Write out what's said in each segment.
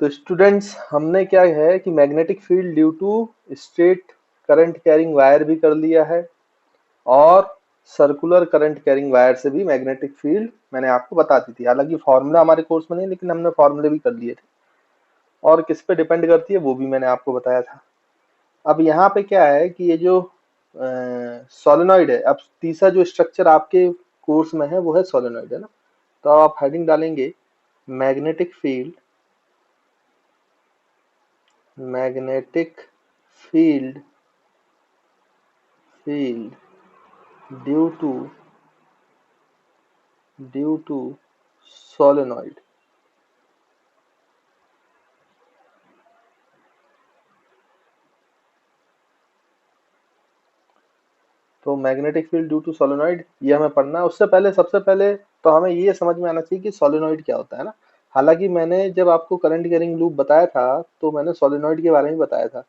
तो स्टूडेंट्स हमने क्या है कि magnetic field due to straight current carrying wire भी कर लिया है, और सर्कुलर करंट कैरिंग वायर से भी मैग्नेटिक फील्ड मैंने आपको बता दी थी। हालांकि फॉर्मूला हमारे कोर्स में नहीं, लेकिन हमने फॉर्मूले भी कर लिए थे। और किस पे डिपेंड करती है वो भी मैंने आपको बताया था। अब यहाँ पे क्या है कि ये जो सोलेनॉइड है, अब तीसरा जो स्ट्रक्चर आपके कोर्स में है वो है सोलेनॉइड, है ना। तो अब आप हेडिंग डालेंगे magnetic field, magnetic field field due to solenoid. तो magnetic field due to solenoid ये हमें पढ़ना है। उससे पहले सबसे पहले तो हमें ये समझ में आना चाहिए कि सोलेनॉइड क्या होता है ना। हालांकि मैंने जब आपको करंट कैरिंग लूप बताया था तो मैंने सोलेनॉइड के बारे में बताया था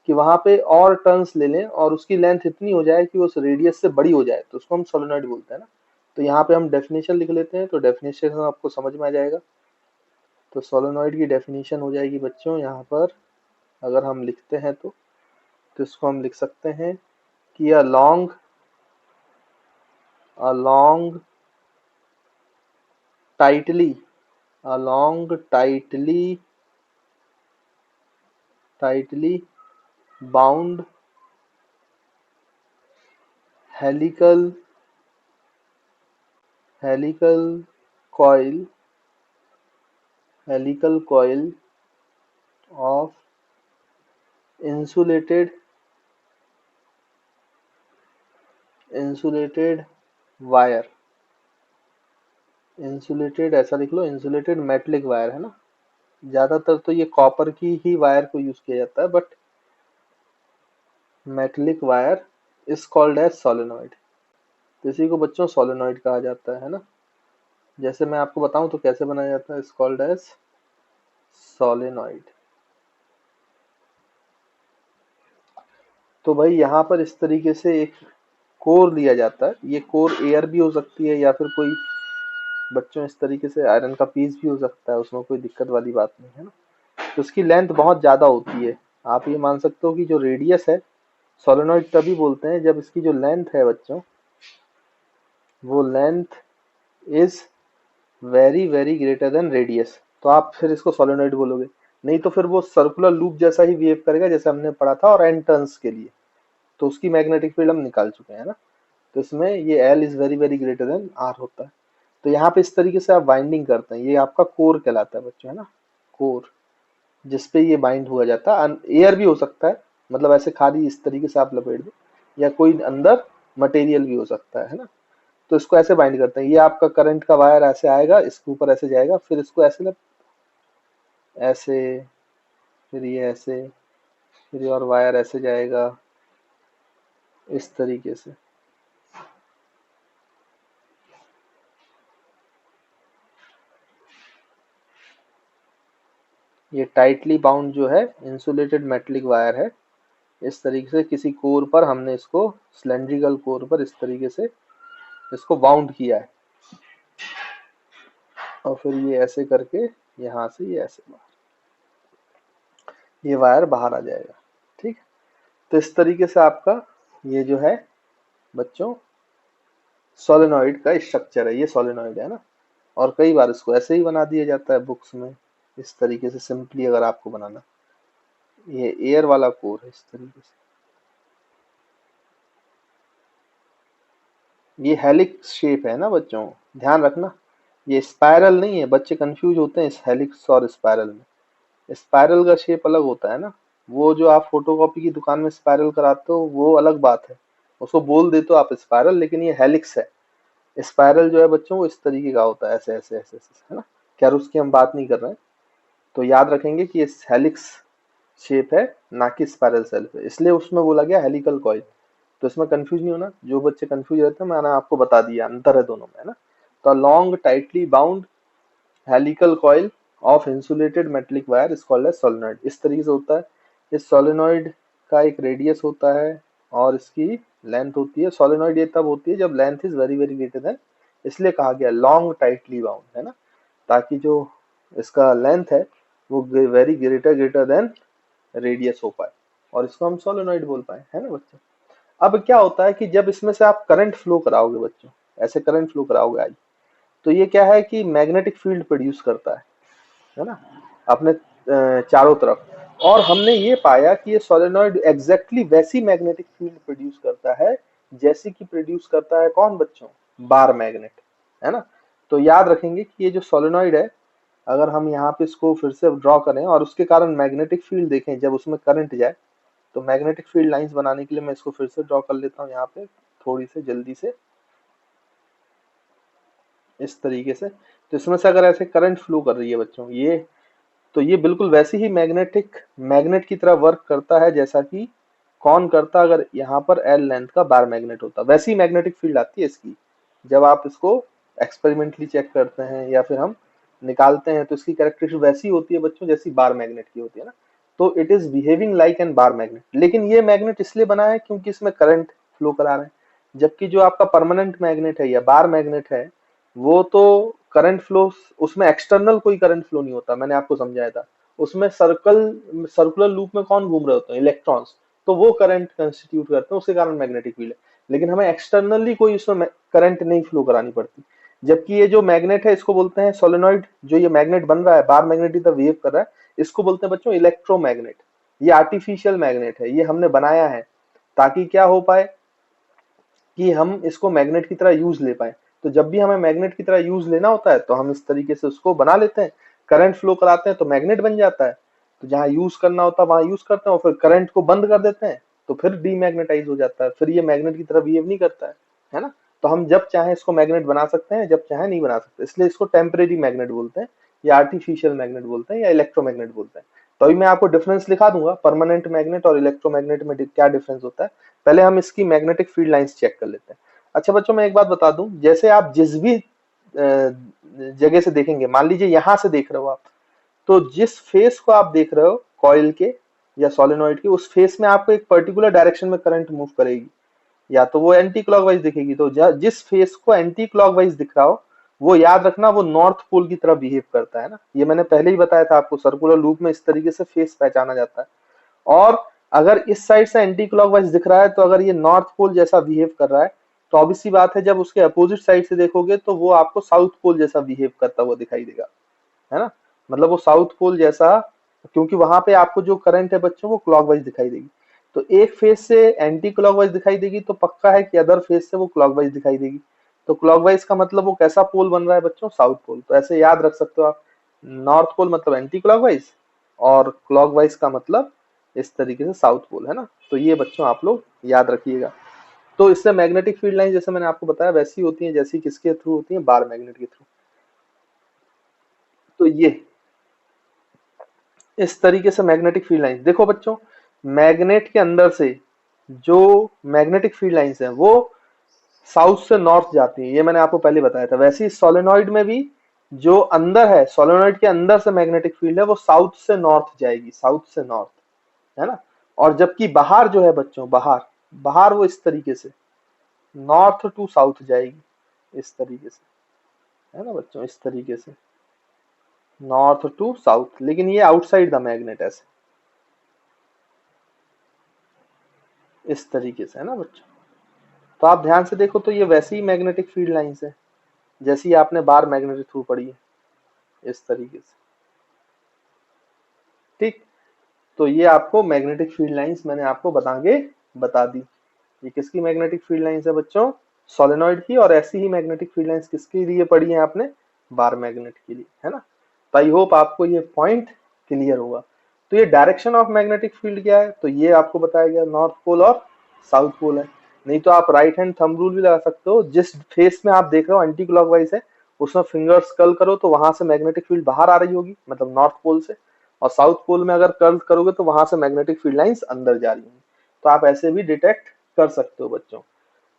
कि वहां पे और टर्न्स ले लें और उसकी लेंथ इतनी हो जाए कि वो उस रेडियस से बड़ी हो जाए, तो उसको हम सोलेनॉइड बोलते हैं ना। तो यहाँ पे हम डेफिनेशन लिख लेते हैं, तो डेफिनेशन आपको समझ में आ जाएगा। तो सोलेनॉइड की डेफिनेशन हो जाएगी बच्चों यहाँ पर, अगर हम लिखते हैं तो इसको हम लिख सकते हैं कि along tightly along tightly bound helical helical coil of insulated wire, insulated ऐसा लिख लो, इंसुलेटेड मेटलिक वायर, है ना। ज्यादातर तो ये कॉपर की ही वायर को यूज किया जाता है, but metallic wire is called as solenoid. तो इसी को बच्चों सोलेनॉइड कहा जाता है ना। जैसे मैं आपको बताऊं तो कैसे बनाया जाता है, इज कॉल्ड एज सोलेनॉइड। तो भाई यहाँ पर इस तरीके से एक कोर दिया जाता है। ये कोर एयर भी हो सकती है, या फिर कोई बच्चों इस तरीके से आयरन का पीस भी हो सकता है, उसमें कोई दिक्कत वाली बात नहीं है ना। तो उसकी लेंथ बहुत ज्यादा होती है। आप ये मान सकते हो कि जो रेडियस है, सोलेनॉइड तभी बोलते हैं जब इसकी जो लेंथ है बच्चों, वो length is very very greater then radius, तो आप फिर इसको सोलेनॉइड बोलोगे। नहीं तो फिर वो सर्कुलर लूप जैसा ही बिहेव करेगा जैसे हमने पढ़ा था और एन टर्न्स के लिए। तो उसकी मैग्नेटिक फील्ड हम निकाल चुके हैं ना। तो इसमें ये L is very very greater than R होता है। तो यहाँ पे इस तरीके से आप बाइंडिंग करते हैं, ये आपका कोर कहलाता है बच्चों, है ना। कोर जिसपे ये बाइंड हुआ जाता है। एयर भी हो सकता है, मतलब ऐसे खाली इस तरीके से आप लपेट दो, या कोई अंदर मटेरियल भी हो सकता है ना। तो इसको ऐसे बाइंड करते हैं। ये आपका करंट का वायर ऐसे आएगा, इसके ऊपर ऐसे जाएगा, फिर इसको ऐसे ऐसे, फिर ये ऐसे, फिर ये और वायर ऐसे जाएगा इस तरीके से। ये टाइटली बाउंड जो है इंसुलेटेड मेटलिक वायर है। इस तरीके से किसी कोर पर हमने इसको, सिलेंड्रिकल कोर पर इस तरीके से इसको बाउंड किया है, और फिर ये ऐसे करके यहाँ से ये ऐसे ये वायर बाहर आ जाएगा। ठीक। तो इस तरीके से आपका ये जो है बच्चों सोलेनॉइड का स्ट्रक्चर है। ये सोलेनॉइड है ना। और कई बार इसको ऐसे ही बना दिया जाता है बुक्स में, इस तरीके से सिंपली अगर आपको बनाना। ये एयर वाला कोर है इस तरीके से। ये हेलिक्स शेप है ना बच्चों, ध्यान रखना। ये स्पाइरल नहीं है, बच्चे कंफ्यूज होते हैं इस हेलिक्स और स्पाइरल में। स्पाइरल का शेप अलग होता है ना। वो जो आप फोटोकॉपी की दुकान में स्पाइरल कराते हो वो अलग बात है, उसको बोल देते हो आप स्पाइरल, लेकिन ये हेलिक्स है। स्पाइरल जो है बच्चों वो इस तरीके का होता है, ऐसे ऐसे ऐसे ऐसे, है ना। खैर उसकी हम बात नहीं कर रहे हैं। तो याद रखेंगे कि ये हेलिक्स शेप है, ना कि स्पाइरल सेल्फ है, इसलिए उसमें बोला गया हेलिकल कॉइल। तो इसमें कंफ्यूज नहीं होना, जो बच्चे कंफ्यूज रहते हैं मैंने आपको बता दिया अंतर है दोनों में, है ना। तो long tightly bound helical coil of insulated metallic wire is called as solenoid. इस तरीके से होता है। इस सोलेनॉइड का एक रेडियस होता है और इसकी लेंथ होती है। सोलेनॉइड ये तब होती है जब length is very very greater then, इसलिए कहा गया लॉन्ग टाइटली बाउंड, है ना। ताकि जो इसका लेंथ है वो very greater greater than radius हो पाए, और इसको हम सोलेनोइड बोल पाए, है ना बच्चों। अब क्या होता है कि जब इसमें से आप करंट फ्लो कराओगे बच्चों, ऐसे करंट फ्लो कराओगे आई, तो ये क्या है कि मैग्नेटिक फील्ड प्रोड्यूस करता है ना, अपने चारों तरफ। और हमने ये पाया कि ये सोलेनोइड एग्जैक्टली वैसी मैग्नेटिक फील्ड प्रोड्यूस करता है जैसी कि प्रोड्यूस करता है कौन बच्चों, बार मैग्नेट, है ना। तो याद रखेंगे कि ये जो सोलेनोइड है, अगर हम यहाँ पे इसको फिर से ड्रॉ करें और उसके कारण मैग्नेटिक फील्ड देखें जब उसमें करंट जाए, तो मैग्नेटिक फील्ड लाइंस बनाने के लिए मैं इसको फिर से ड्रॉ कर लेता हूँ यहाँ पे थोड़ी से जल्दी से, इस तरीके से। तो इसमें से अगर ऐसे करंट फ्लो कर रही है बच्चों ये, तो ये बिल्कुल वैसे ही मैग्नेट की तरह वर्क करता है जैसा कि कौन करता अगर यहाँ पर एल लेंथ का बार मैग्नेट होता, वैसी ही मैग्नेटिक फील्ड आती है इसकी। जब आप इसको एक्सपेरिमेंटली चेक करते हैं या फिर हम निकालते हैं तो इसकी कैरेक्टरिस्टिक वैसी होती है बच्चों जैसी बार मैग्नेट की होती है ना। तो it is behaving like an bar magnet, लेकिन ये मैग्नेट इसलिए बना है क्योंकि इसमें करंट फ्लो करा रहे हैं, जबकि जो आपका परमानेंट मैग्नेट है या बार मैग्नेट है वो तो करंट फ्लो, उसमें एक्सटर्नल कोई करंट फ्लो नहीं होता, मैंने आपको समझाया था। उसमें सर्कुलर लूप में कौन घूम रहे होते हैं, इलेक्ट्रॉन्स, तो वो करंट कंस्टिट्यूट करते हैं, उसके कारण मैग्नेटिक फील्ड है। लेकिन हमें एक्सटर्नली कोई उसमें करंट नहीं फ्लो करानी पड़ती। जबकि ये जो मैग्नेट है इसको बोलते हैं सोलेनोइड, जो ये मैग्नेट बन रहा है बार मैग्नेट इधर बिहेव कर रहा है, इसको बोलते हैं बच्चों इलेक्ट्रोमैग्नेट। ये आर्टिफिशियल मैग्नेट है, ये हमने बनाया है ताकि क्या हो पाए कि हम इसको मैग्नेट की तरह यूज ले पाए। तो जब भी हमें मैग्नेट की तरह यूज लेना होता है तो हम इस तरीके से उसको बना लेते हैं, करंट फ्लो कराते हैं तो मैग्नेट बन जाता है। तो जहां यूज करना होता है वहां यूज करते हैं और फिर करंट को बंद कर देते हैं तो फिर डीमैग्नेटाइज हो जाता है, फिर ये मैग्नेट की तरह बिहेव नहीं करता है ना। तो हम जब चाहे इसको मैग्नेट बना सकते हैं, जब चाहे नहीं बना सकते, इसलिए इसको टेम्परेरी मैग्नेट बोलते हैं या आर्टिफिशियल मैग्नेट बोलते हैं या इलेक्ट्रोमैग्नेट बोलते हैं। तो अभी मैं आपको डिफरेंस लिखा दूंगा परमानेंट मैग्नेट और इलेक्ट्रोमैग्नेट में क्या डिफरेंस होता है। पहले हम इसकी मैग्नेटिक फील्ड लाइंस चेक कर लेते हैं। अच्छा बच्चों मैं एक बात बता दूं, जैसे आप जिस भी जगह से देखेंगे, मान लीजिए यहां से देख रहे हो आप, तो जिस फेस को आप देख रहे हो कॉइल के या सोलेनोइड के, उस फेस में आपको एक पर्टिकुलर डायरेक्शन में करंट मूव करेगी, या तो वो एंटी क्लॉकवाइज दिखेगी। तो जिस फेस को एंटी क्लॉकवाइज दिख रहा हो वो याद रखना वो नॉर्थ पोल की तरह बिहेव करता है ना। ये मैंने पहले ही बताया था आपको, सर्कुलर लूप में इस तरीके से फेस पहचाना जाता है। और अगर इस साइड से एंटी क्लॉकवाइज दिख रहा है तो अगर ये नॉर्थ पोल जैसा बिहेव कर रहा है, तो ऑब्वियस सी बात है जब उसके अपोजिट साइड से देखोगे तो वो आपको साउथ पोल जैसा बिहेव करता हुआ दिखाई देगा, है ना। मतलब वो साउथ पोल जैसा, क्योंकि वहां पे आपको जो करंट है बच्चों वो क्लॉकवाइज दिखाई देगी। तो एक फेज से एंटी क्लॉकवाइज दिखाई देगी तो पक्का है कि अदर फेज से वो क्लॉकवाइज दिखाई देगी। तो क्लॉकवाइज का मतलब वो कैसा पोल बन रहा है बच्चों, साउथ पोल। तो ऐसे याद रख सकते हो आप, नॉर्थ पोल मतलब एंटी क्लॉकवाइज और क्लॉकवाइज का मतलब इस तरीके से साउथ पोल, है ना। तो ये बच्चों आप लोग याद रखिएगा। तो इससे मैग्नेटिक फील्ड लाइन जैसे मैंने आपको बताया वैसी होती है जैसी किसके थ्रू होती है, बार मैग्नेट के थ्रू। तो ये इस तरीके से मैग्नेटिक फील्ड लाइन देखो बच्चों, मैग्नेट के अंदर से जो मैग्नेटिक फील्ड लाइंस है वो साउथ से नॉर्थ जाती है, ये मैंने आपको पहले बताया था। वैसे ही सोलेनोइड में भी जो अंदर है, सोलेनोइड के अंदर से मैग्नेटिक फील्ड है वो साउथ से नॉर्थ जाएगी, साउथ से नॉर्थ, है ना। और जबकि बाहर जो है बच्चों, बाहर बाहर वो इस तरीके से नॉर्थ टू साउथ जाएगी, इस तरीके से, है ना बच्चों, इस तरीके से नॉर्थ टू साउथ। लेकिन ये आउटसाइड द मैग्नेट ऐसे, इस तरीके से, है ना बच्चों। तो आप ध्यान से देखो तो ये वैसी ही मैग्नेटिक फील्ड लाइंस है जैसी आपने बार मैग्नेट के थ्रू पढ़ी है, इस तरीके से, ठीक। तो ये आपको मैग्नेटिक फील्ड लाइंस मैंने आपको बता दी। ये किसकी मैग्नेटिक फील्ड लाइंस है बच्चों, सोलेनोइड की। और ऐसी ही मैग्नेटिक फील्ड लाइंस किसके लिए पढ़ी है आपने, बार मैग्नेट के लिए, है ना। तो आई होप आपको ये पॉइंट क्लियर होगा। तो ये डायरेक्शन ऑफ मैग्नेटिक फील्ड क्या है, तो ये आपको बताया गया नॉर्थ पोल और साउथ पोल है। नहीं तो आप राइट हैंड थंब रूल भी लगा सकते हो, जिस फेस में आप देख रहे हो एंटी क्लॉकवाइज है उसमें फिंगर्स कर्ल करो तो वहां से मैग्नेटिक फील्ड बाहर आ रही होगी, मतलब नॉर्थ पोल से। और साउथ पोल में अगर कर्ल करोगे तो वहां से मैग्नेटिक फील्ड लाइंस अंदर जा रही होंगी। तो आप ऐसे भी डिटेक्ट कर सकते हो बच्चों।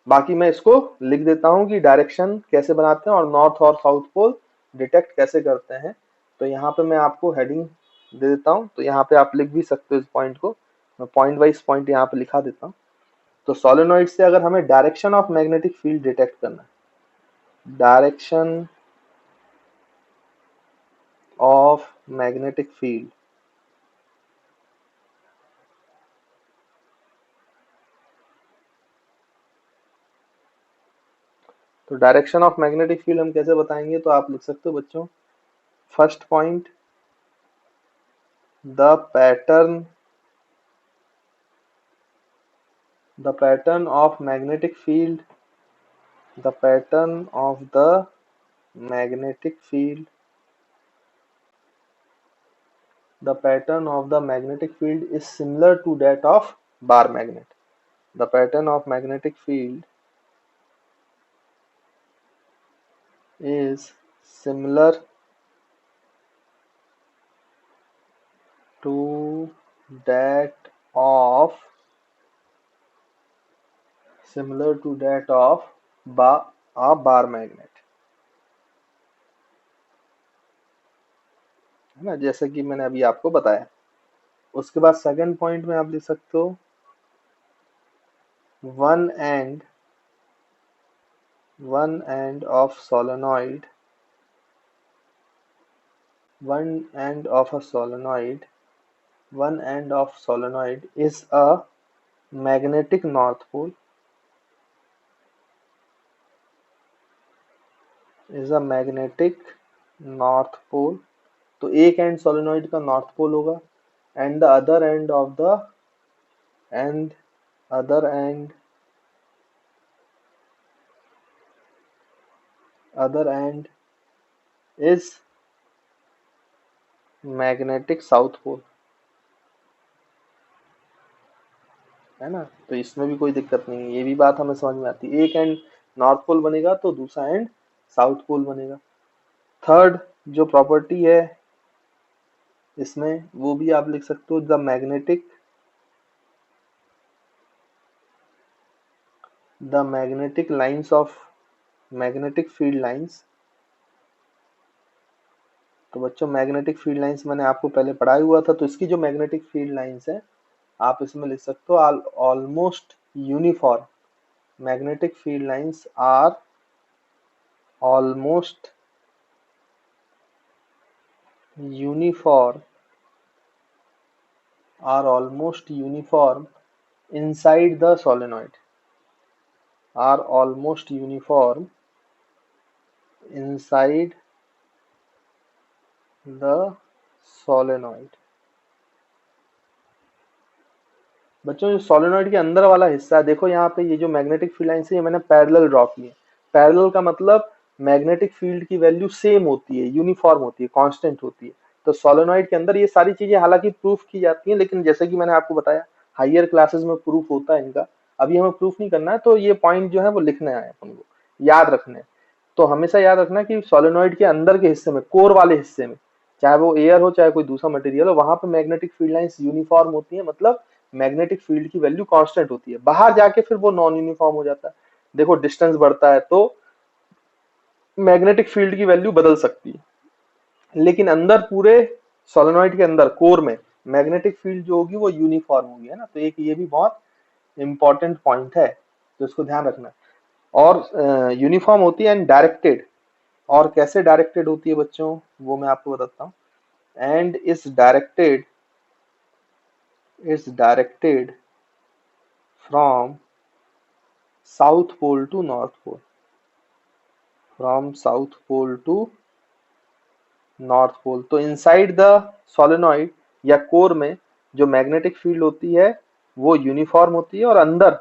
बाकी मैं इसको लिख देता हूँ कि डायरेक्शन कैसे बनाते हैं और नॉर्थ और साउथ पोल डिटेक्ट कैसे करते हैं। तो यहाँ पे मैं आपको हेडिंग दे देता हूँ, तो यहाँ पे आप लिख भी सकते हो इस पॉइंट को, मैं पॉइंट वाइज पॉइंट यहाँ पे लिखा देता हूँ। तो सोलेनोइड से अगर हमें direction of magnetic field detect करना है, डायरेक्शन of magnetic field. तो डायरेक्शन ऑफ मैग्नेटिक फील्ड हम कैसे बताएंगे, तो आप लिख सकते हो बच्चों, first point, the pattern the pattern of magnetic field the pattern of the magnetic field the pattern of the magnetic field is similar to that of bar magnet. The pattern of magnetic field is similar to that of a bar magnet, है ना, जैसे कि मैंने अभी आपको बताया। उसके बाद सेकंड पॉइंट में आप लिख सकते हो, one and of solenoid one end of a solenoid one end of solenoid is a magnetic north pole तो एक एंड सोलेनॉइड का नॉर्थ पोल होगा, and the other end is magnetic south pole, है ना। तो इसमें भी कोई दिक्कत नहीं है, ये भी बात हमें समझ में आती है। एक एंड नॉर्थ पोल बनेगा तो दूसरा एंड साउथ पोल बनेगा। थर्ड जो प्रॉपर्टी है इसमें, वो भी आप लिख सकते हो, the magnetic lines of magnetic field lines. तो बच्चों मैग्नेटिक फील्ड लाइंस मैंने आपको पहले पढ़ाया हुआ था, तो इसकी जो मैग्नेटिक फील्ड लाइंस है आप इसमें लिख सकते हो, almost uniform. Magnetic field lines are almost uniform inside the solenoid are almost uniform inside the solenoid। बच्चों जो सोलेनॉइड के अंदर वाला हिस्सा है, देखो यहाँ पे ये जो मैग्नेटिक फील्ड लाइन है, ये मैंने पैरेलल ड्रॉ की है। पैरेलल का मतलब मैग्नेटिक फील्ड की वैल्यू सेम होती है, यूनिफॉर्म होती है, कांस्टेंट होती है। तो सोलेनॉइड के अंदर ये सारी चीजें हालांकि प्रूफ की जाती हैं, लेकिन जैसे कि मैंने आपको बताया हायर क्लासेस में प्रूफ होता है इनका, अभी हमें प्रूफ नहीं करना है। तो ये पॉइंट जो है वो लिखने आए अपन को, याद रखने। तो हमेशा याद रखना कि सोलेनॉइड के अंदर के हिस्से में, कोर वाले हिस्से में, चाहे वो एयर हो चाहे कोई दूसरा मटेरियल हो, वहां पे मैग्नेटिक फील्ड लाइंस यूनिफॉर्म होती है, मतलब मैग्नेटिक फील्ड की वैल्यू कांस्टेंट होती है। बाहर जाके फिर वो नॉन यूनिफॉर्म हो जाता है। देखो डिस्टेंस बढ़ता है तो मैग्नेटिक फील्ड की वैल्यू बदल सकती है, लेकिन अंदर पूरे सोलेनॉइड के अंदर कोर में मैग्नेटिक फील्ड जो होगी वो यूनिफॉर्म होगी, है ना। तो एक ये भी बहुत इंपॉर्टेंट पॉइंट है, तो इसको ध्यान रखना। और यूनिफॉर्म होती है एंड डायरेक्टेड। और कैसे डायरेक्टेड होती है बच्चों, वो मैं आपको बताता हूँ। And is directed from south pole to north pole, तो इनसाइड द सोलेनॉइड या कोर में जो मैग्नेटिक फील्ड होती है वो यूनिफॉर्म होती है, और अंदर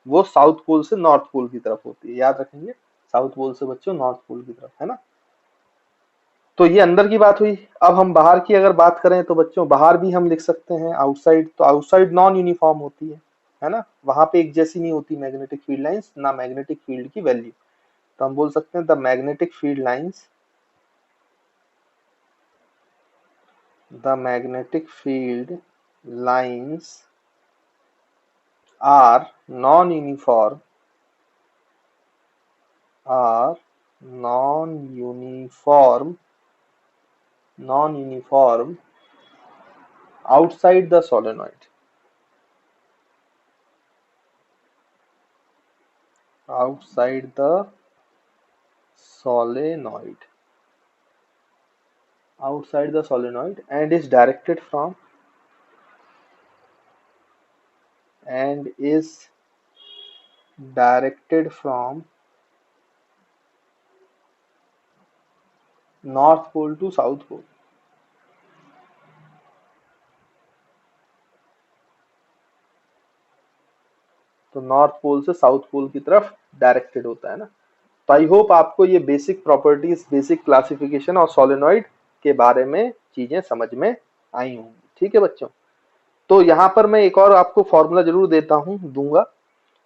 वो साउथ पोल से नॉर्थ पोल की तरफ होती है। याद रखेंगे, साउथ पोल से बच्चों नॉर्थ पोल की तरफ, है ना। तो ये अंदर की बात हुई। अब हम बाहर की अगर बात करें तो बच्चों बाहर भी हम लिख सकते हैं आउटसाइड। तो आउटसाइड नॉन यूनिफॉर्म होती है ना, वहां पे एक जैसी नहीं होती मैग्नेटिक फील्ड लाइंस, ना मैग्नेटिक फील्ड की वैल्यू। तो हम बोल सकते हैं the magnetic field lines are non-uniform are non-uniform outside the solenoid, outside the solenoid outside the solenoid and is directed from north pole to south pole. तो north pole से south pole की तरफ directed होता है ना। तो I hope आपको ये बेसिक प्रॉपर्टीज, बेसिक क्लासिफिकेशन और सोलेनॉइड के बारे में चीजें समझ में आई होंगी। ठीक है बच्चों, तो यहाँ पर मैं एक और आपको फॉर्मूला जरूर दूंगा।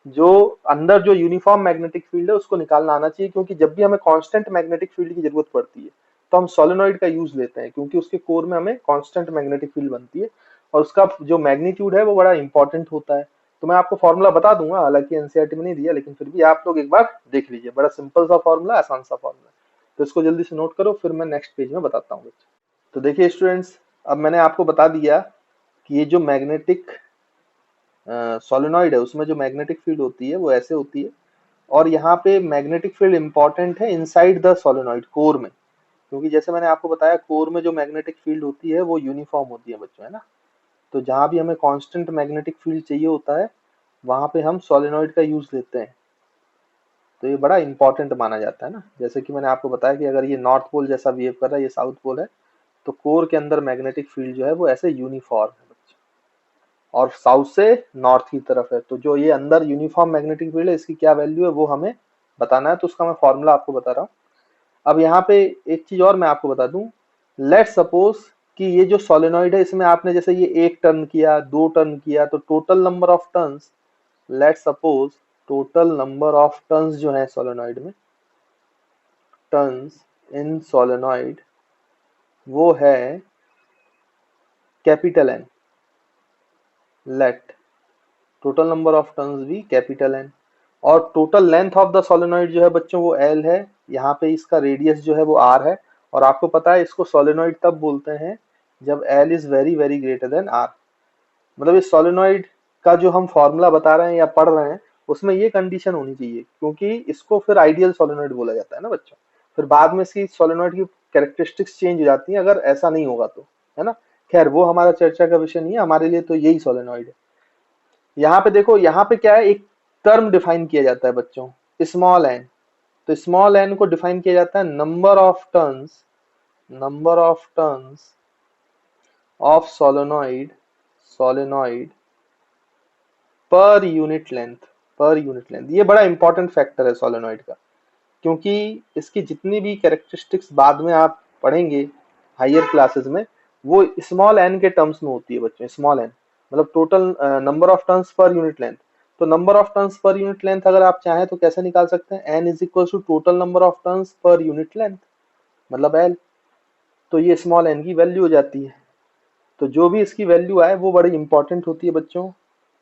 जो अंदर जो यूनिफॉर्म मैग्नेटिक फील्ड है उसको निकालना आना चाहिए, क्योंकि जब भी हमें कांस्टेंट मैग्नेटिक फील्ड की जरूरत पड़ती है तो हम सोलेनॉइड का यूज लेते हैं, क्योंकि उसके कोर में हमें कांस्टेंट मैग्नेटिक फील्ड बनती है और उसका जो मैग्नीट्यूड है वो बड़ा इंपॉर्टेंट होता है। तो मैं आपको फॉर्मूला बता दूंगा, हालांकि एनसीईआरटी में नहीं दिया, लेकिन फिर भी आप लोग एक बार देख लीजिए। बड़ा सिंपल सा फॉर्मूला, आसान सा फॉर्मूला, तो इसको जल्दी से नोट करो, फिर मैं नेक्स्ट पेज में बताता हूँ बच्चों। तो देखिए स्टूडेंट्स, अब मैंने आपको बता दिया कि ये जो मैग्नेटिक सोलेनॉइड है उसमें जो मैग्नेटिक फील्ड होती है वो ऐसे होती है, और यहाँ पे मैग्नेटिक फील्ड इंपॉर्टेंट है इनसाइड द सोलेनॉइड, कोर में, क्योंकि जैसे मैंने आपको बताया कोर में जो मैग्नेटिक फील्ड होती है वो यूनिफॉर्म होती है बच्चों, है ना। तो जहां भी हमें कांस्टेंट मैग्नेटिक फील्ड चाहिए होता है वहां पे हम सोलेनॉइड का यूज लेते हैं। तो ये बड़ा इंपॉर्टेंट माना जाता है ना। जैसे कि मैंने आपको बताया कि अगर ये नॉर्थ पोल जैसा बिहेव कर रहा है, ये साउथ पोल है, तो कोर के अंदर मैग्नेटिक फील्ड जो है वो ऐसे यूनिफॉर्म है बच्चों, और साउथ से नॉर्थ की तरफ है। तो जो ये अंदर यूनिफॉर्म मैग्नेटिक फील्ड है इसकी क्या वैल्यू है वो हमें बताना है, तो उसका मैं फॉर्मूला आपको बता रहा हूँ। अब यहाँ पे एक चीज और मैं आपको बता दूं, लेट सपोज कि ये जो सोलेनॉइड है इसमें आपने जैसे ये एक टर्न किया, दो टर्न किया, तो total number of turns, let suppose total number of turns जो है सोलेनॉइड में, टर्न्स इन सोलेनॉइड वो है capital N. Let total number of turns भी कैपिटल एन, और total length of the solenoid जो है बच्चों वो एल है। यहाँ पे इसका रेडियस जो है वो आर है, और आपको पता है इसको सोलेनॉइड तब बोलते हैं जब L is very very greater than R. मतलब इस सोलेनॉइड का जो हम फॉर्मूला बता रहे हैं या पढ़ रहे हैं उसमें ये कंडीशन होनी चाहिए, क्योंकि इसको फिर आइडियल सोलेनॉइड बोला जाता है ना बच्चों। फिर बाद में इसकी सोलेनॉइड की कैरेक्टरिस्टिक्स चेंज हो जाती हैं अगर ऐसा नहीं होगा तो, है ना। खैर वो हमारा चर्चा का विषय नहीं है, हमारे लिए तो यही सोलेनॉइड है। यहाँ पे देखो, यहाँ पे क्या है, एक टर्म डिफाइन किया जाता है बच्चों, स्मॉल एन। तो स्मॉल एन को डिफाइन किया जाता है number of turns of solenoid पर यूनिट लेंथ, ये बड़ा इंपॉर्टेंट फैक्टर है सोलेनॉइड का, क्योंकि इसकी जितनी भी कैरेक्टरिस्टिक्स बाद में आप पढ़ेंगे हायर क्लासेस में वो स्मॉल एन के टर्म्स में होती है बच्चों। स्मॉल एन मतलब total number of turns per unit length. तो number of turns per unit length अगर आप चाहें तो कैसे निकाल सकते हैं, N is equal to total number of turns per unit length, मतलब एल। तो ये स्मॉल एन की वैल्यू हो जाती है। तो जो भी इसकी वैल्यू आए वो बड़ी इंपॉर्टेंट होती है बच्चों,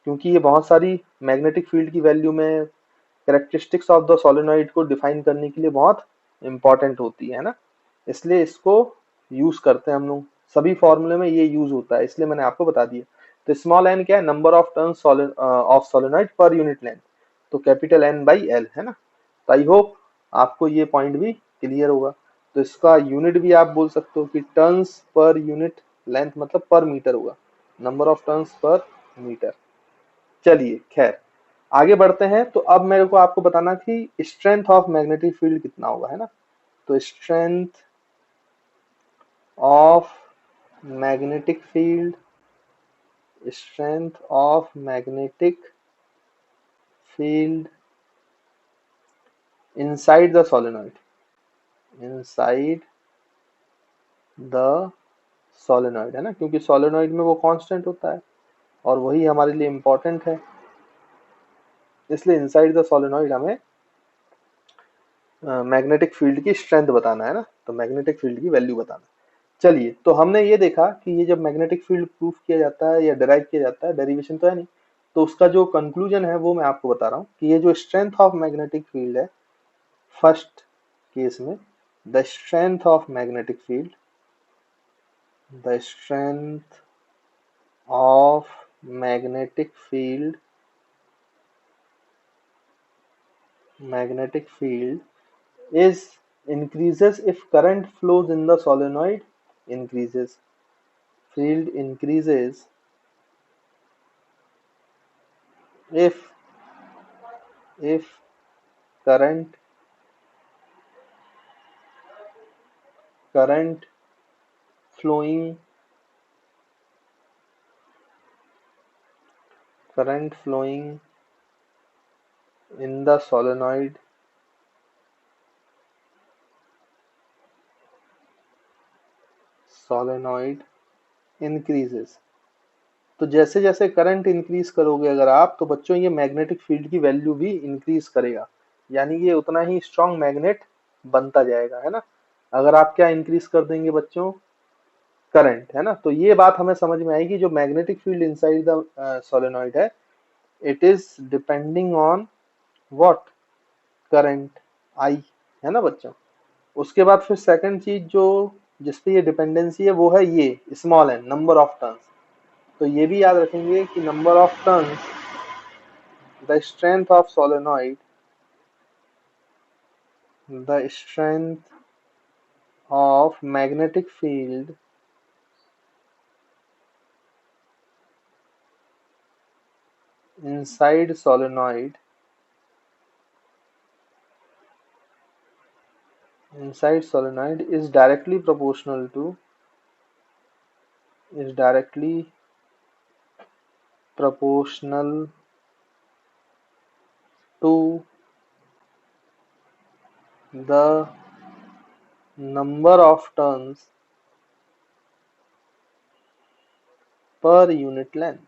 क्योंकि ये बहुत सारी मैग्नेटिक फील्ड की वैल्यू में कैरेक्टरिस्टिक्स ऑफ द सोलेनॉइड को डिफाइन करने के लिए बहुत इंपॉर्टेंट होती है ना। इसलिए इसको यूज करते हैं हम लोग, सभी फॉर्मूले में ये यूज होता है, इसलिए मैंने आपको बता दिया। तो स्मॉल एन क्या है, number of turns of solenoid पर यूनिट लेंथ, तो कैपिटल एन बाई एल, है ना। तो आई होप आपको ये पॉइंट भी क्लियर होगा। तो इसका यूनिट भी आप बोल सकते हो कि टर्न्स पर यूनिट लेंथ, मतलब पर मीटर होगा, number of turns per metre. चलिए खैर आगे बढ़ते हैं। तो अब मेरे को आपको बताना कि स्ट्रेंथ ऑफ मैग्नेटिक फील्ड कितना होगा, है ना। तो strength of magnetic field, strength of magnetic field inside the solenoid, inside the solenoid, है ना, क्योंकि सोलेनॉइड में वो कांस्टेंट होता है और वही हमारे लिए इंपॉर्टेंट है, इसलिए इनसाइड द सोलेनॉइड हमें मैग्नेटिक फील्ड की स्ट्रेंथ बताना है ना, तो मैग्नेटिक फील्ड की वैल्यू बताना। चलिए, तो हमने ये देखा कि ये जब मैग्नेटिक फील्ड प्रूफ किया जाता है या डिराइव किया जाता है, डेरिवेशन तो है नहीं, तो उसका जो कंक्लूजन है वो मैं आपको बता रहा हूँ कि ये जो स्ट्रेंथ ऑफ मैग्नेटिक फील्ड है, फर्स्ट केस में the strength of magnetic field, the strength of magnetic field, is increases if current flows in the solenoid increases. Field increases if current flowing in the solenoid increases. तो जैसे जैसे current increase करोगे अगर आप, तो बच्चों ये मैग्नेटिक फील्ड की वैल्यू भी इंक्रीज करेगा, यानी ये उतना ही स्ट्रॉन्ग मैग्नेट बनता जाएगा, है ना। अगर आप क्या इंक्रीज कर देंगे बच्चों, करंट, है ना। तो ये बात हमें समझ में आएगी, जो magnetic field inside the solenoid है, it is depending on what, current I, है ना बच्चों। उसके बाद फिर सेकंड चीज जो जिसपे ये डिपेंडेंसी है वो है ये small n, number of turns. तो ये भी याद रखेंगे कि number of turns, the strength of solenoid, the strength of magnetic field inside solenoid is directly proportional to the number of turns per unit length।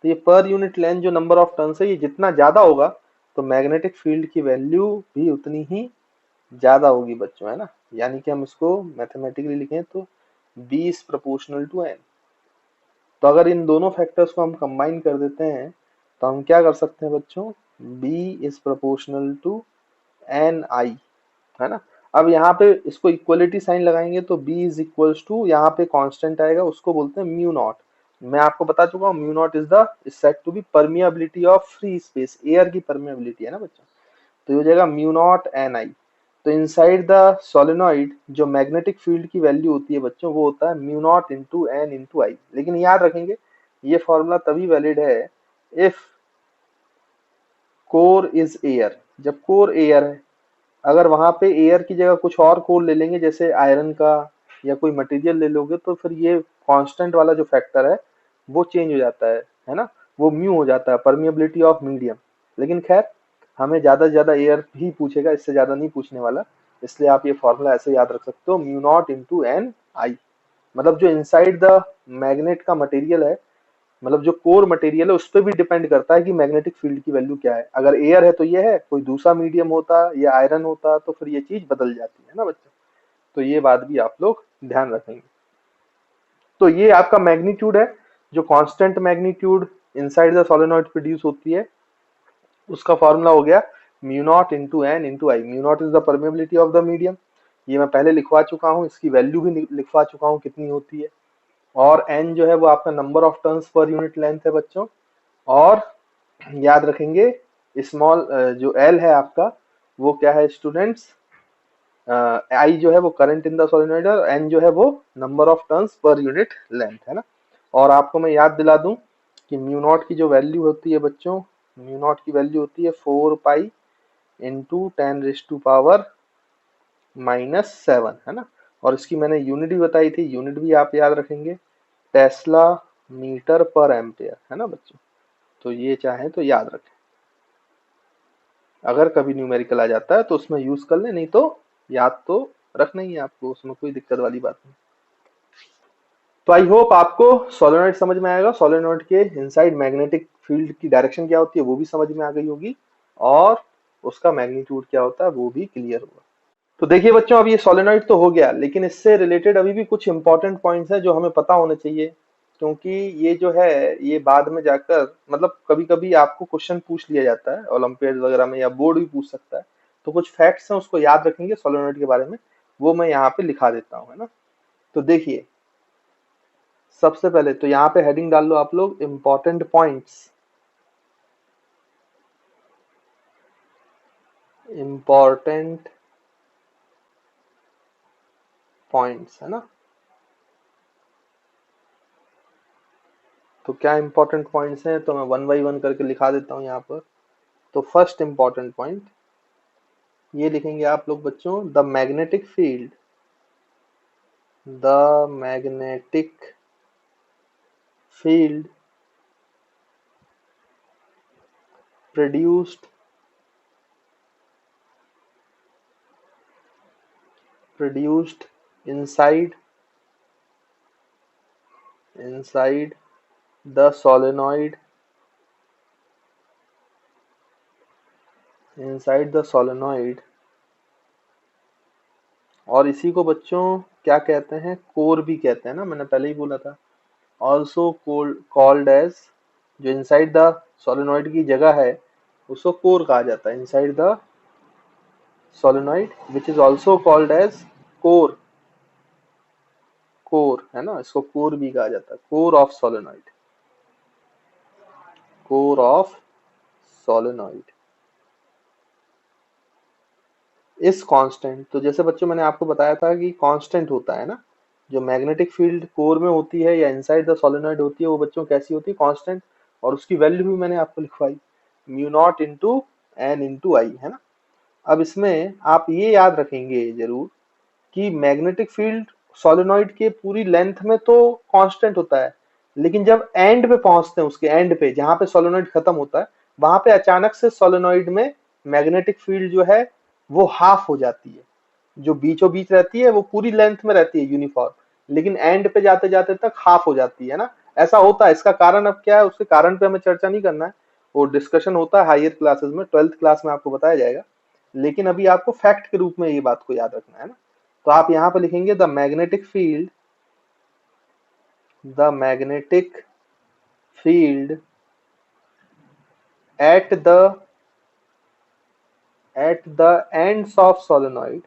तो ये पर यूनिट लेंथ जो नंबर ऑफ टर्न्स है, ये जितना ज्यादा होगा तो मैग्नेटिक फील्ड की वैल्यू भी उतनी ही ज्यादा होगी बच्चों, है ना। यानी कि हम इसको मैथमेटिकली लिखें तो B is proportional to N। तो अगर इन दोनों फैक्टर्स को हम कंबाइन कर देते हैं तो हम क्या कर सकते हैं बच्चों, B is proportional to NI, है ना। अब यहाँ पे इसको इक्वलिटी साइन लगाएंगे तो B इज इक्वल्स टू, यहाँ पे कांस्टेंट आएगा, उसको बोलते हैं म्यू नॉट। मैं आपको बता चुका हूँ mu naught is said to be permeability of free space, air की परमिएबिलिटी, है ना बच्चों। तो ये हो जाएगा म्यू नॉट एन आई। तो इनसाइड द सोलेनॉइड जो मैग्नेटिक फील्ड की वैल्यू होती है बच्चों, वो होता है mu naught into N into I. लेकिन याद रखेंगे ये फॉर्मूला तभी वैलिड है इफ कोर इज एयर, जब कोर एयर है। अगर वहां पे एयर की जगह कुछ और कोर ले लेंगे, जैसे आयरन का या कोई मटेरियल ले लोगे, तो फिर ये कांस्टेंट वाला जो फैक्टर है वो चेंज हो जाता है ना। वो म्यू हो जाता है, परमिएबिलिटी ऑफ मीडियम। लेकिन खैर हमें ज्यादा से ज्यादा एयर ही पूछेगा, इससे ज्यादा नहीं पूछने वाला। इसलिए आप ये फॉर्मूला ऐसे याद रख सकते हो, म्यू नॉट इंटू एन आई। मतलब जो इनसाइड द मैग्नेट का मटेरियल है, मतलब जो कोर मटेरियल है, उस पर भी डिपेंड करता है कि मैग्नेटिक फील्ड की वैल्यू क्या है। अगर एयर है तो ये है, कोई दूसरा मीडियम होता या आयरन होता तो फिर ये चीज बदल जाती है ना बच्चों। तो ये बात भी आप लोग ध्यान रखेंगे। तो ये आपका मैग्नीट्यूड है, जो constant magnitude inside the solenoid produce होती है, उसका फॉर्मूला हो गया mu naught into N into I. Mu naught is the permeability of the medium, ये मैं पहले लिखवा चुका हूँ, इसकी वैल्यू भी लिखवा चुका हूँ कितनी होती है। और एन जो है वो आपका number of turns per unit length है बच्चों। और याद रखेंगे स्मॉल जो एल है आपका, वो क्या है स्टूडेंट्स, आई जो है वो करंट इन द सोलेनॉइड, और एन जो है वो number of turns per unit length, है ना। और आपको मैं याद दिला दूं कि म्यू नॉट की जो वैल्यू होती है बच्चों, म्यू नॉट की वैल्यू होती है 4 पाई इंटू 10⁻⁻⁻⁷, है ना। और इसकी मैंने यूनिट भी बताई थी, यूनिट भी आप याद रखेंगे, टेस्ला मीटर पर एम्पेयर, है ना बच्चों। तो ये चाहे तो याद रखें, अगर कभी न्यूमेरिकल आ जाता है तो उसमें यूज कर ले, नहीं तो याद तो रखना ही है आपको, उसमें कोई दिक्कत वाली बात नहीं। तो आई होप आपको सोलेनॉइड समझ में आएगा, सोलेनॉइड के इनसाइड मैग्नेटिक फील्ड की डायरेक्शन क्या होती है वो भी समझ में आ गई होगी, और उसका मैग्नीट्यूड क्या होता है वो भी क्लियर होगा। तो देखिए बच्चों, अब ये सोलेनॉइड तो हो गया, लेकिन इससे रिलेटेड अभी भी कुछ इंपॉर्टेंट पॉइंट्स हैं जो हमें पता होने चाहिए, क्योंकि ये जो है ये बाद में जाकर, मतलब कभी कभी आपको क्वेश्चन पूछ लिया जाता है ओलंपियाड वगैरह में, या बोर्ड भी पूछ सकता है। तो कुछ फैक्ट्स हैं उसको याद रखेंगे सोलेनॉइड के बारे में, वो मैं यहाँ पे लिखा देता हूँ, है ना। तो देखिए सबसे पहले तो यहाँ पे हेडिंग डाल लो आप लोग, इंपॉर्टेंट पॉइंट्स, इंपॉर्टेंट पॉइंट्स, है ना। तो क्या इंपॉर्टेंट पॉइंट्स हैं, तो मैं वन बाई वन करके लिखा देता हूँ यहाँ पर। तो फर्स्ट इंपॉर्टेंट पॉइंट ये लिखेंगे आप लोग बच्चों, the magnetic field produced inside the solenoid और इसी को बच्चों क्या कहते हैं, कोर भी कहते हैं ना, मैंने पहले ही बोला था। ऑल्सो कॉल्ड एज, जो इनसाइड द सोलेनॉइड की जगह है उसको कोर कहा जाता है, inside the solenoid which is also called as core. Core है ना, इसको कोर भी कहा जाता है, core of solenoid, core of solenoid is constant. तो जैसे बच्चों मैंने आपको बताया था कि कांस्टेंट होता है ना, जो मैग्नेटिक फील्ड कोर में होती है या इनसाइड द सोलेनॉइड होती है, वो बच्चों कैसी होती है, कांस्टेंट। और उसकी वैल्यू भी मैंने आपको लिखवाई, mu naught into N into I, है ना। अब इसमें आप ये याद रखेंगे जरूर कि मैग्नेटिक फील्ड सोलेनॉइड के पूरी लेंथ में तो कांस्टेंट होता है, लेकिन जब एंड पे पहुंचते हैं, उसके एंड पे जहां पे सोलेनॉइड खत्म होता है, वहां पे अचानक से सोलेनॉइड में मैग्नेटिक फील्ड जो है वो हाफ हो जाती है। जो बीचों बीच रहती है वो पूरी लेंथ में रहती है यूनिफॉर्म, लेकिन एंड पे जाते जाते तक हाफ हो जाती है ना। ऐसा होता है, इसका कारण अब क्या है, उसके कारण पे हमें चर्चा नहीं करना है, वो डिस्कशन होता है हायर क्लासेस में, 12th क्लास में आपको बताया जाएगा। लेकिन अभी आपको फैक्ट के रूप में ये बात को याद रखना है ना। तो आप यहां पर लिखेंगे the magnetic field at the ends of solenoid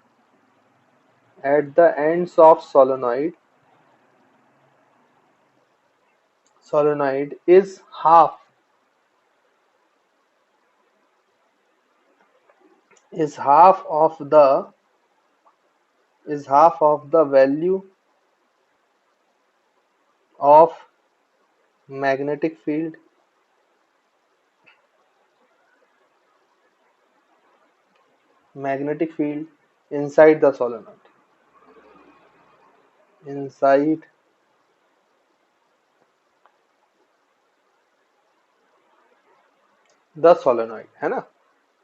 is half of the value of magnetic field inside the solenoid, है ना।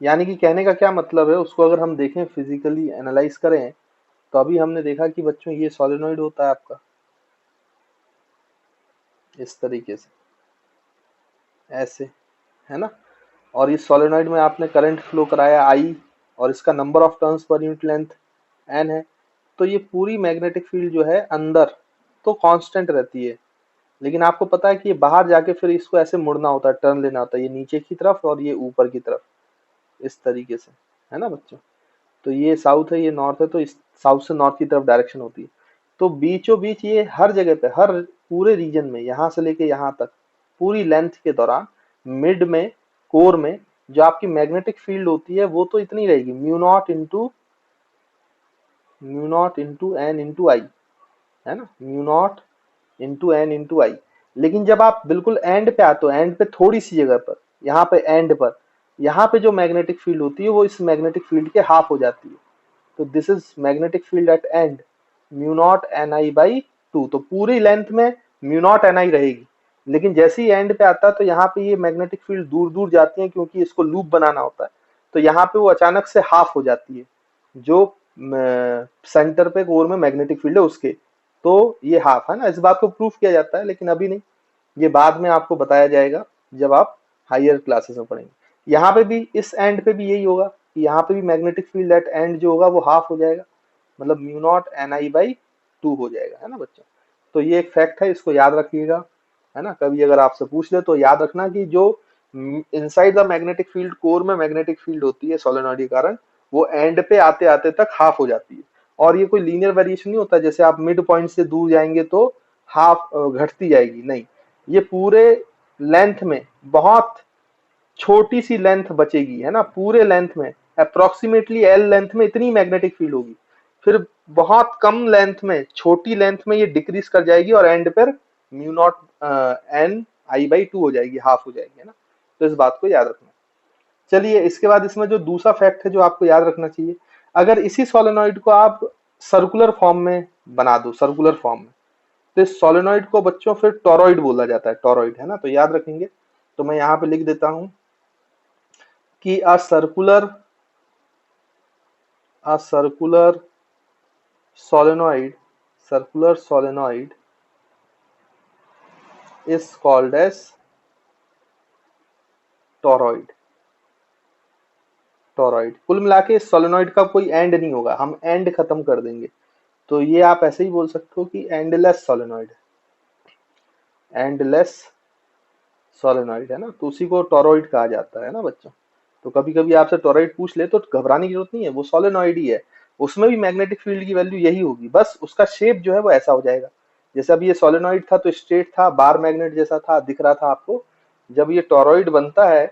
यानी कि कहने का क्या मतलब है, उसको अगर हम देखें, फिजिकली एनालाइज करें, तो अभी हमने देखा कि बच्चों ये सोलेनॉइड होता है आपका इस तरीके से, ऐसे, है ना। और इस सोलेनॉइड में आपने करंट फ्लो कराया आई, और इसका number of turns per unit length N है। तो ये पूरी मैग्नेटिक फील्ड जो है अंदर तो कांस्टेंट रहती है, लेकिन आपको पता है कि ये बाहर जाके फिर इसको ऐसे मुड़ना होता है, टर्न लेना होता है, ये नीचे की तरफ और ये ऊपर की तरफ, इस तरीके से, है ना बच्चों। तो ये साउथ है, ये नॉर्थ है, तो इस साउथ से नॉर्थ की तरफ डायरेक्शन होती है। तो बीचों बीच ये हर जगह पे, हर पूरे रीजन में, यहाँ से लेके यहाँ तक पूरी लेंथ के दौरान मिड में, कोर में जो आपकी मैग्नेटिक फील्ड होती है वो तो इतनी रहेगी, mu naught into N into I, है ना, mu naught into N into I. लेकिन जब आप बिल्कुल एंड पे आते हो, एंड पे थोड़ी सी जगह पर, यहाँ पे एंड पर, यहाँ पे जो मैग्नेटिक फील्ड होती है वो इस मैग्नेटिक फील्ड के हाफ हो जाती है। तो this is magnetic field at and, mu naught N I by two. तो पूरी लेंथ में म्यू नॉट एन आई रहेगी, लेकिन जैसे ही एंड पे आता है तो यहाँ पे ये मैग्नेटिक फील्ड दूर दूर जाती है, क्योंकि इसको लूप बनाना होता है। तो यहाँ पे वो अचानक से हाफ हो जाती है, जो सेंटर पे कोर में मैग्नेटिक फील्ड है उसके। तो ये हाफ है ना, इस बात को प्रूफ किया जाता है, लेकिन अभी नहीं, ये बाद में आपको बताया जाएगा जब आप हायर क्लासेस में पढ़ेंगे। यहाँ पे भी, इस एंड पे भी यही होगा कि यहाँ पे भी मैग्नेटिक फील्ड एट एंड जो होगा वो हाफ हो जाएगा, मतलब mu naught N I by two हो जाएगा, है ना बच्चों। तो ये एक फैक्ट है, इसको याद रखिएगा, है ना। कभी अगर आपसे पूछ ले तो याद रखना कि जो inside the magnetic field, core में मैग्नेटिक फील्ड होती है सोलेनॉइड के कारण, वो एंड पे आते आते तक हाफ हो जाती है। और ये कोई लीनियर वेरिएशन नहीं होता, जैसे आप मिड पॉइंट से दूर जाएंगे तो हाफ घटती जाएगी, नहीं, ये पूरे लेंथ में बहुत छोटी सी लेंथ बचेगी, है ना। पूरे लेंथ में अप्रोक्सीमेटली एल लेंथ में इतनी मैग्नेटिक फील्ड होगी, फिर बहुत कम लेंथ में, छोटी लेंथ में ये डिक्रीज कर जाएगी, और एंड पर म्यू नॉट एन I/2 हो जाएगी, हाफ हो जाएगी, है ना। तो इस बात को याद रखना। चलिए इसके बाद इसमें जो दूसरा फैक्ट है जो आपको याद रखना चाहिए, अगर इसी सोलेनोइड को आप सर्कुलर फॉर्म में बना दो, सर्कुलर फॉर्म में, तो इस सोलेनोइड को बच्चों फिर टोरॉइड बोला जाता है, टोरॉइड, है ना। तो याद रखेंगे। तो मैं यहाँ पे लिख देता हूं कि a circular solenoid, circular solenoid is called as toroid। Toroid, कुल मिला के इस सोलेनोइड का कोई एंड नहीं होगा, हम एंड खत्म कर देंगे। तो ये आप ऐसे ही बोल सकते हो कि एंडलेस सोलेनोइड, एंडलेस सोलेनोइड, है ना। तो उसी को टोरॉइड कहा जाता है ना बच्चों। तो कभी कभी आपसे टोरॉइड पूछ ले तो घबराने की जरूरत नहीं है, वो सोलेनोइड ही है। उसमें भी मैग्नेटिक फील्ड की वैल्यू यही होगी, बस उसका शेप जो है वो ऐसा हो जाएगा। जैसे अभी ये सोलेनोइड था तो स्ट्रेट था, बार मैग्नेट जैसा था, दिख रहा था आपको। जब ये टोरॉइड बनता है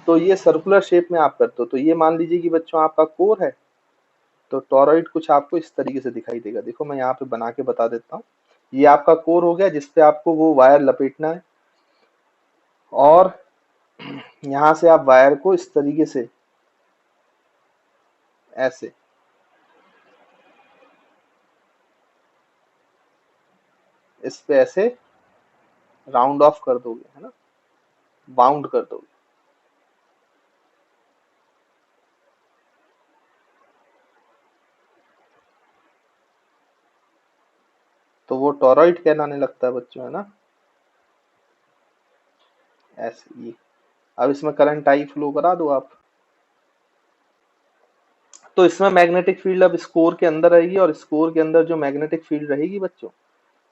तो ये सर्कुलर शेप में आप करते हो। तो ये मान लीजिए कि बच्चों आपका कोर है, तो टोरॉइड कुछ आपको इस तरीके से दिखाई देगा। देखो मैं यहाँ पे बना के बता देता हूँ। ये आपका कोर हो गया जिसपे आपको वो वायर लपेटना है, और यहाँ से आप वायर को इस तरीके से ऐसे इस पे ऐसे राउंड ऑफ कर दोगे, है ना, बाउंड कर दोगे। तो वो टोरॉइड कहलाने लगता है बच्चों, है ना, ऐसे ये। अब इसमें करंट आई फ्लो करा दो आप, तो इसमें मैग्नेटिक फील्ड अब स्कोर के अंदर रहेगी, और स्कोर के अंदर जो मैग्नेटिक फील्ड रहेगी बच्चों,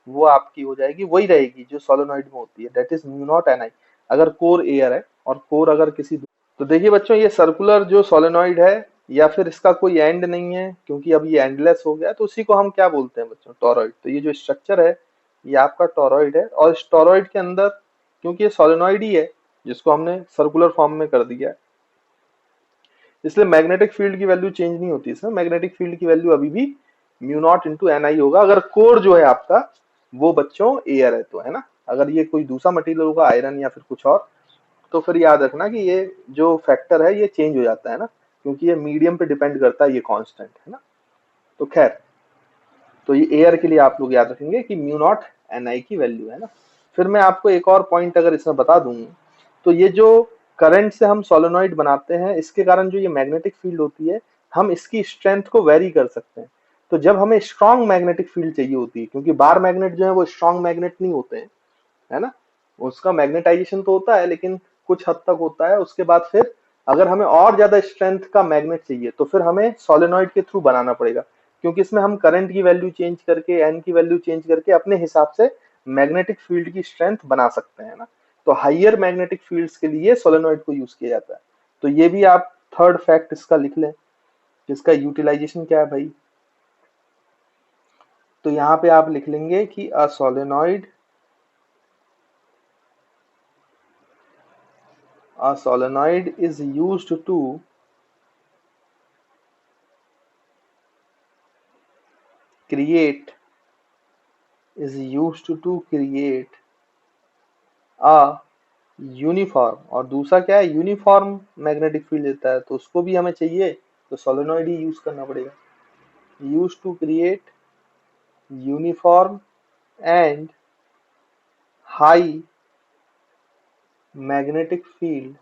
वो आपकी हो जाएगी, वही रहेगी जो सोलेनोइड में होती है, that is mu naught N I, अगर कोर एयर है और कोर अगर किसी। तो देखिए बच्चों, ये सर्कुलर जो सोलेनोइड है, या फिर इसका कोई एंड नहीं है क्योंकि अब ये एंडलेस हो गया, तो उसी को हम क्या बोलते हैं बच्चों, टोरॉइड। तो ये जो स्ट्रक्चर है ये आपका टोरॉइड है, और इस टोरॉइड के अंदर क्योंकि ये सोलेनोइड ही है जिसको हमने सर्कुलर फॉर्म में कर दिया है, इसलिए मैग्नेटिक फील्ड की वैल्यू चेंज नहीं होती। इसमें मैग्नेटिक फील्ड की वैल्यू अभी भी म्यू नॉट इंटू एन आई होगा, अगर कोर जो है आपका वो बच्चों एयर है तो, है ना। अगर ये कोई दूसरा मटेरियल होगा, आयरन या फिर कुछ और, तो फिर याद रखना कि ये जो फैक्टर है ये चेंज हो जाता है ना, क्योंकि ये मीडियम पे डिपेंड करता है, ये कांस्टेंट है ना। तो खैर, तो ये एयर के लिए आप लोग याद रखेंगे कि म्यू नॉट एन आई की वैल्यू, है ना। फिर मैं आपको एक और पॉइंट अगर इसमें बता दूं, तो ये जो करंट से हम सोलेनोइड बनाते हैं, इसके कारण जो ये मैग्नेटिक फील्ड होती है, हम इसकी स्ट्रेंथ को वेरी कर सकते हैं। तो जब हमें स्ट्रॉन्ग मैग्नेटिक फील्ड चाहिए होती है, क्योंकि बार मैग्नेट जो है वो स्ट्रॉन्ग मैग्नेट नहीं होते हैं, है ना, उसका मैग्नेटाइजेशन तो होता है लेकिन कुछ हद तक होता है। उसके बाद फिर अगर हमें और ज्यादा स्ट्रेंथ का मैग्नेट चाहिए तो फिर हमें सोलेनोइड के थ्रू बनाना पड़ेगा, क्योंकि इसमें हम करंट की वैल्यू चेंज करके, एन की वैल्यू चेंज करके अपने हिसाब से मैग्नेटिक फील्ड की स्ट्रेंथ बना सकते हैं ना। तो हाइयर मैग्नेटिक फील्ड्स के लिए सोलेनोइड को यूज किया जाता है। तो ये भी आप थर्ड फैक्ट इसका लिख लें, जिसका यूटिलाइजेशन क्या है भाई। तो यहाँ पे आप लिख लेंगे कि अ solenoid is used to create a uniform, और दूसरा क्या है, यूनिफॉर्म मैग्नेटिक फील्ड देता है, तो उसको भी हमें चाहिए, तो सोलेनोइड ही यूज करना पड़ेगा। Use to create uniform and high magnetic field,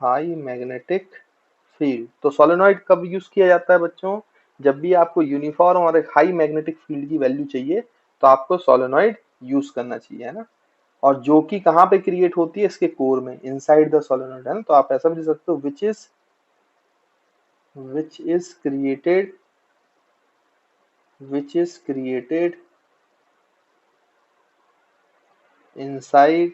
high magnetic field. तो सोलेनोइड कब यूज किया जाता है बच्चों, जब भी आपको यूनिफॉर्म और एक हाई मैग्नेटिक फील्ड की वैल्यू चाहिए, तो आपको सोलेनोइड यूज करना चाहिए, है ना। और जो कि कहाँ पे क्रिएट होती है, इसके कोर में, इनसाइड द सोलेनोइड, है ना। तो आप ऐसा भी लिख सकते हो, which is created inside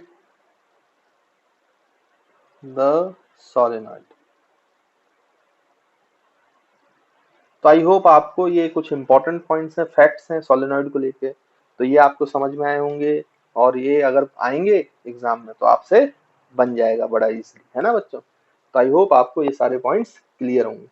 the solenoid। तो आई होप आपको ये कुछ इंपॉर्टेंट पॉइंट्स हैं, फैक्ट्स हैं सोलेनोइड को लेके, तो ये आपको समझ में आए होंगे, और ये अगर आएंगे एग्जाम में तो आपसे बन जाएगा बड़ा इजीली, है ना बच्चों। तो आई होप आपको ये सारे पॉइंट्स क्लियर होंगे।